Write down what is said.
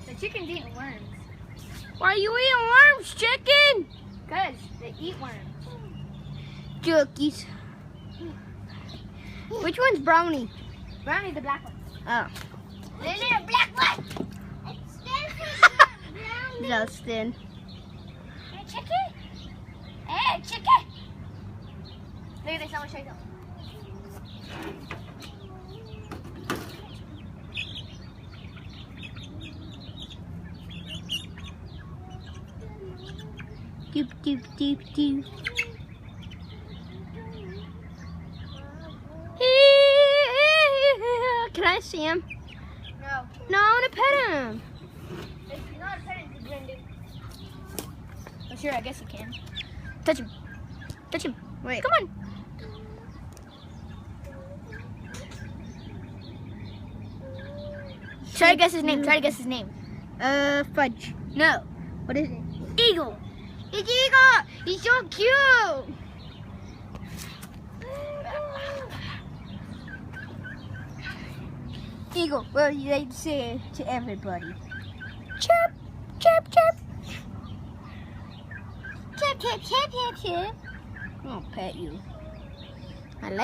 The chicken's eating worms. Why are you eating worms, chicken? Because they eat worms. Jerkies. Which one's Brownie? Brownie's the black one. Oh. Then there's a black one. Justin. Hey, chicken. Hey, chicken. Look at this. I want to show you something. Doop, doop, doop, doop. Can I see him? No. No, I want to pet him. If you're not a parent, you can do. Oh, sure, I guess you can. Touch him. Touch him. Wait. Come on. Try to guess his name. Try to guess his name. Fudge. No. What is it? Eagle. It's Eagle. He's so cute. Eagle, what would you like to say to everybody? Chirp, chirp, chirp. Chirp, chirp, chirp, chirp, chirp. I'll pet you. I like